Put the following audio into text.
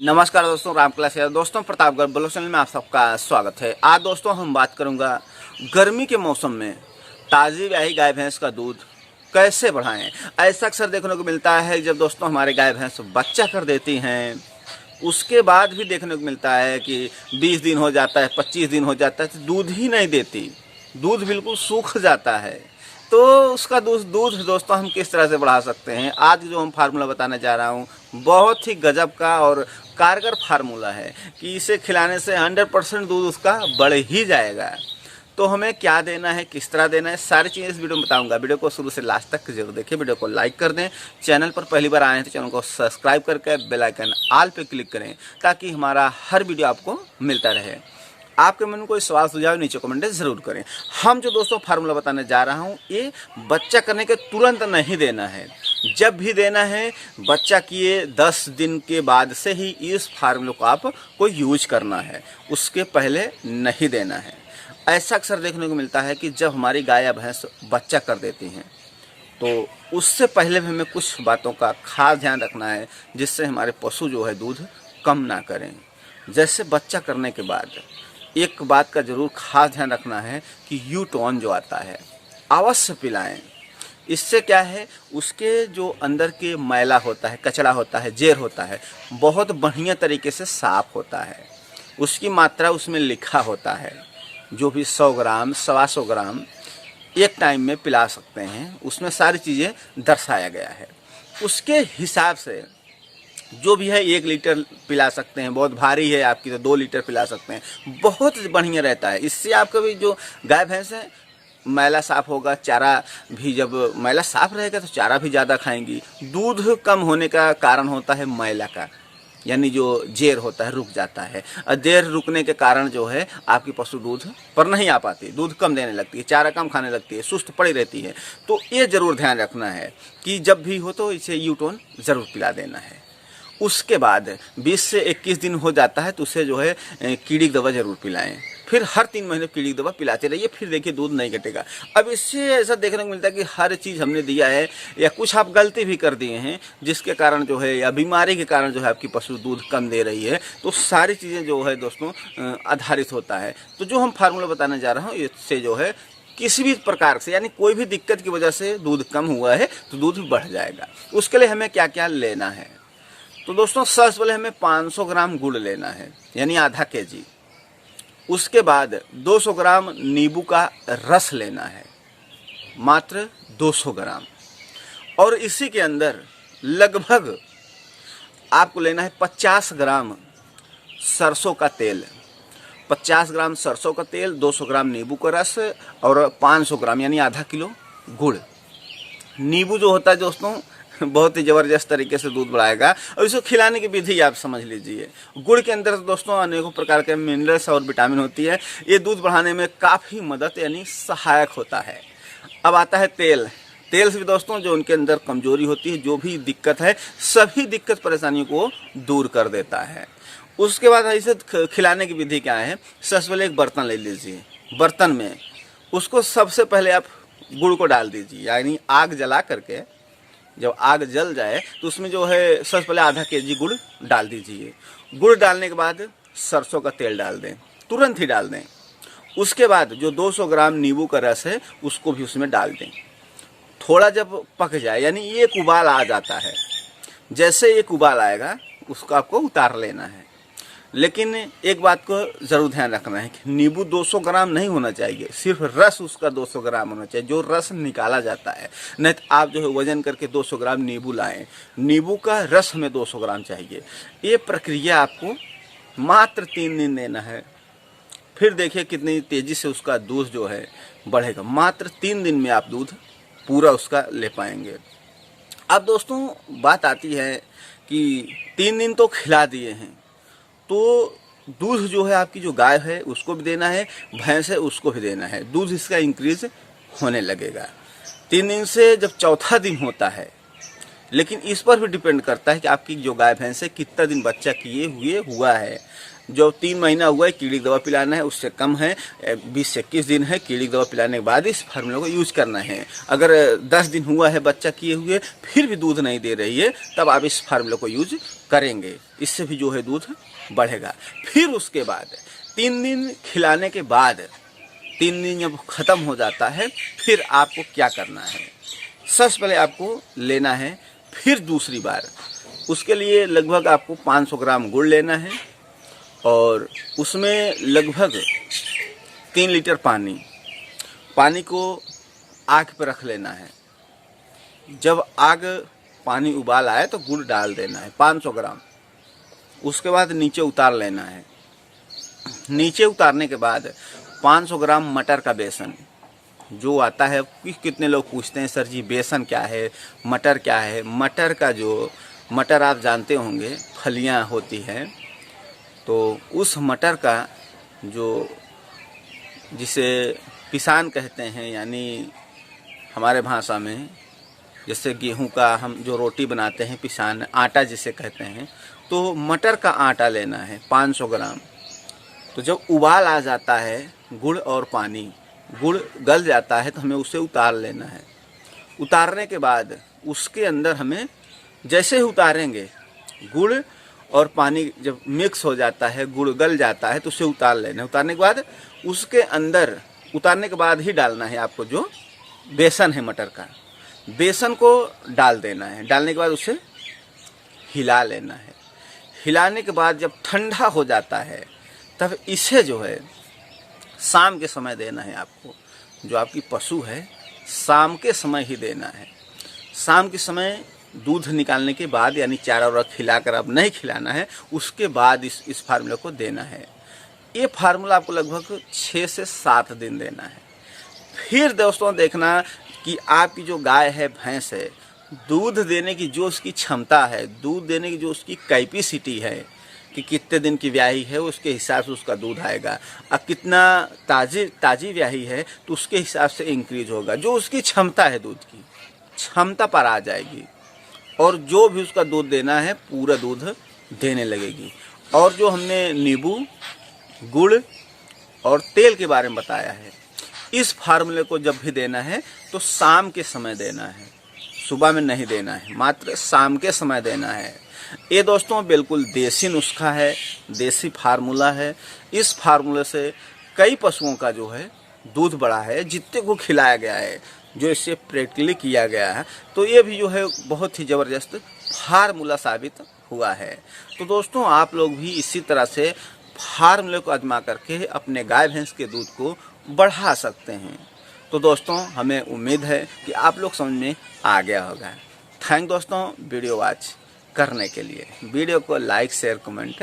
नमस्कार दोस्तों, रामकला से दोस्तों प्रतापगढ़ ब्लॉग चैनल में आप सबका स्वागत है। आज दोस्तों हम बात करूंगा गर्मी के मौसम में ताज़ी ब्याही गाय भैंस का दूध कैसे बढ़ाएं। ऐसा अक्सर देखने को मिलता है जब दोस्तों हमारे गाय भैंस बच्चा कर देती हैं, उसके बाद भी देखने को मिलता है कि 20 दिन हो जाता है, 25 दिन हो जाता है तो दूध ही नहीं देती, दूध बिल्कुल सूख जाता है। तो उसका दूध दोस्तों हम किस तरह से बढ़ा सकते हैं, आज जो हम फार्मूला बताने जा रहा हूँ बहुत ही गजब का और कारगर फार्मूला है कि इसे खिलाने से 100% दूध उसका बढ़ ही जाएगा। तो हमें क्या देना है, किस तरह देना है, सारी चीज़ें इस वीडियो में बताऊंगा। वीडियो को शुरू से लास्ट तक जरूर देखें, वीडियो को लाइक कर दें, चैनल पर पहली बार आए हैं तो चैनल को सब्सक्राइब करके बेल आइकन ऑल पे क्लिक करें ताकि हमारा हर वीडियो आपको मिलता रहे। आपके मन में कोई सवाल सुझाव नीचे कमेंट जरूर करें। हम जो दोस्तों फार्मूला बताने जा रहा हूँ ये बच्चा करने के तुरंत नहीं देना है, जब भी देना है बच्चा किए 10 दिन के बाद से ही इस फार्मूले को आपको यूज करना है, उसके पहले नहीं देना है। ऐसा अक्सर देखने को मिलता है कि जब हमारी गाय या भैंस बच्चा कर देती हैं तो उससे पहले भी हमें कुछ बातों का खास ध्यान रखना है जिससे हमारे पशु जो है दूध कम ना करें। जैसे बच्चा करने के बाद एक बात का जरूर खास ध्यान रखना है कि यूटॉन जो आता है अवश्य पिलाएं। इससे क्या है, उसके जो अंदर के मैला होता है, कचरा होता है, जेर होता है, बहुत बढ़िया तरीके से साफ होता है। उसकी मात्रा उसमें लिखा होता है, जो भी 100 ग्राम 125 ग्राम एक टाइम में पिला सकते हैं, उसमें सारी चीज़ें दर्शाया गया है। उसके हिसाब से जो भी है 1 लीटर पिला सकते हैं, बहुत भारी है आपकी तो 2 लीटर पिला सकते हैं, बहुत बढ़िया रहता है। इससे आपका भी जो गाय भैंस है मैला साफ होगा, चारा भी जब मैला साफ रहेगा तो चारा भी ज़्यादा खाएंगी। दूध कम होने का कारण होता है मैला का, यानी जो जेर होता है रुक जाता है, और जेर रुकने के कारण जो है आपकी पशु दूध पर नहीं आ पाती, दूध कम देने लगती है, चारा कम खाने लगती है, सुस्त पड़ी रहती है। तो ये ज़रूर ध्यान रखना है कि जब भी हो तो इसे यूटॉन ज़रूर पिला देना है। उसके बाद 20 से 21 दिन हो जाता है तो उसे जो है कीड़ी की दवा जरूर पिलाएं। फिर हर 3 महीने कीड़ी की दवा पिलाते रहिए, फिर देखिए दूध नहीं घटेगा। अब इससे ऐसा देखने को मिलता है कि हर चीज़ हमने दिया है या कुछ आप गलती भी कर दिए हैं जिसके कारण जो है या बीमारी के कारण जो है आपकी पशु दूध कम दे रही है, तो सारी चीज़ें जो है दोस्तों आधारित होता है। तो जो हम फार्मूला बताने जा रहा हूँ इससे जो है किसी भी प्रकार से यानी कोई भी दिक्कत की वजह से दूध कम हुआ है तो दूध बढ़ जाएगा। उसके लिए हमें क्या क्या लेना है, तो दोस्तों सबसे पहले हमें 500 ग्राम गुड़ लेना है यानी आधा केजी। उसके बाद 200 ग्राम नींबू का रस लेना है, मात्र 200 ग्राम। और इसी के अंदर लगभग आपको लेना है 50 ग्राम सरसों का तेल, 50 ग्राम सरसों का तेल, 200 ग्राम नींबू का रस और 500 ग्राम यानी आधा किलो गुड़। नींबू जो होता है दोस्तों बहुत ही ज़बरदस्त तरीके से दूध बढ़ाएगा, और इसको खिलाने की विधि आप समझ लीजिए। गुड़ के अंदर दोस्तों अनेकों प्रकार के मिनरल्स और विटामिन होती है, ये दूध बढ़ाने में काफ़ी मदद यानी सहायक होता है। अब आता है तेल। तेल से भी दोस्तों जो उनके अंदर कमजोरी होती है, जो भी दिक्कत है, सभी दिक्कत परेशानियों को दूर कर देता है। उसके बाद इसे खिलाने की विधि क्या है, सबसे पहले एक बर्तन ले लीजिए, बर्तन में उसको सबसे पहले आप गुड़ को डाल दीजिए, यानी आग जला करके जब आग जल जाए तो उसमें जो है सबसे पहले आधा केजी गुड़ डाल दीजिए। गुड़ डालने के बाद सरसों का तेल डाल दें, तुरंत ही डाल दें। उसके बाद जो 200 ग्राम नींबू का रस है उसको भी उसमें डाल दें। थोड़ा जब पक जाए यानी एक उबाल आ जाता है, जैसे एक उबाल आएगा उसको आपको उतार लेना है। लेकिन एक बात को ज़रूर ध्यान रखना है कि नींबू 200 ग्राम नहीं होना चाहिए, सिर्फ रस उसका 200 ग्राम होना चाहिए, जो रस निकाला जाता है। नहीं तो आप जो है वजन करके 200 ग्राम नींबू लाएं, नींबू का रस हमें 200 ग्राम चाहिए। ये प्रक्रिया आपको मात्र 3 दिन देना है, फिर देखिए कितनी तेज़ी से उसका दूध जो है बढ़ेगा। मात्र 3 दिन में आप दूध पूरा उसका ले पाएंगे। अब दोस्तों बात आती है कि 3 दिन तो खिला दिए हैं तो दूध जो है आपकी जो गाय है उसको भी देना है, भैंस है उसको भी देना है, दूध इसका इंक्रीज होने लगेगा 3 दिन से जब चौथा दिन होता है। लेकिन इस पर भी डिपेंड करता है कि आपकी जो गाय भैंस है कितना दिन बच्चा किए हुआ है। जो 3 महीना हुआ है कीड़ी की दवा पिलाना है, उससे कम है 20 से 21 दिन है कीड़ी की दवा पिलाने के बाद इस फार्मूला को यूज करना है। अगर 10 दिन हुआ है बच्चा किए हुए फिर भी दूध नहीं दे रही है, तब आप इस फार्मूला को यूज करेंगे, इससे भी जो है दूध बढ़ेगा। फिर उसके बाद 3 दिन खिलाने के बाद 3 दिन जब ख़त्म हो जाता है फिर आपको क्या करना है, सबसे पहले आपको लेना है फिर दूसरी बार, उसके लिए लगभग आपको 500 ग्राम गुड़ लेना है और उसमें लगभग 3 लीटर पानी को आग पर रख लेना है। जब पानी उबाल आए तो गुड़ डाल देना है 500 ग्राम। उसके बाद नीचे उतार लेना है। नीचे उतारने के बाद 500 ग्राम मटर का बेसन जो आता है, कितने लोग पूछते हैं सर जी बेसन क्या है, मटर क्या है। मटर आप जानते होंगे फलियां होती हैं, तो उस मटर का जिसे पिसान कहते हैं, यानी हमारे भाषा में जैसे गेहूं का हम जो रोटी बनाते हैं पिसान, आटा जिसे कहते हैं, तो मटर का आटा लेना है 500 ग्राम। तो जब उबाल आ जाता है गुड़ और पानी, गुड़ गल जाता है तो हमें उसे उतार लेना है। उतारने के बाद उसके अंदर हमें जैसे ही उतारेंगे गुड़ और पानी जब मिक्स हो जाता है, गुड़ गल जाता है तो उसे उतार लेना है। उतारने के बाद उसके अंदर उतारने के बाद ही डालना है आपको जो बेसन है मटर का, बेसन को डाल देना है। डालने के बाद उसे हिला लेना है। हिलाने के बाद जब ठंडा हो जाता है तब इसे जो है शाम के समय देना है आपको। जो आपकी पशु है शाम के समय ही देना है। शाम के समय दूध निकालने के बाद, यानी चारा वारा खिलाकर अब नहीं खिलाना है, उसके बाद इस फार्मूला को देना है। ये फार्मूला आपको लगभग 6 से 7 दिन देना है। फिर दोस्तों देखना कि आपकी जो गाय है, भैंस है, दूध देने की जो उसकी क्षमता है, दूध देने की जो उसकी कैपेसिटी है कि कितने दिन की ब्याही है उसके हिसाब से उसका दूध आएगा। अब कितना ताज़ी ब्याही है तो उसके हिसाब से इंक्रीज होगा। जो उसकी क्षमता है दूध की क्षमता पर आ जाएगी और जो भी उसका दूध देना है पूरा दूध देने लगेगी। और जो हमने नींबू, गुड़ और तेल के बारे में बताया है, इस फार्मूले को जब भी देना है तो शाम के समय देना है, सुबह में नहीं देना है, मात्र शाम के समय देना है। ये दोस्तों बिल्कुल देसी नुस्खा है, देसी फार्मूला है। इस फार्मूले से कई पशुओं का जो है दूध बढ़ा है, जितने को खिलाया गया है, जो इससे प्रैक्टिकली किया गया है, तो ये भी जो है बहुत ही ज़बरदस्त फार्मूला साबित हुआ है। तो दोस्तों आप लोग भी इसी तरह से फार्मूले को आजमा करके अपने गाय भैंस के दूध को बढ़ा सकते हैं। तो दोस्तों हमें उम्मीद है कि आप लोग समझ में आ गया होगा। थैंक दोस्तों वीडियो वॉच करने के लिए। वीडियो को लाइक शेयर कमेंट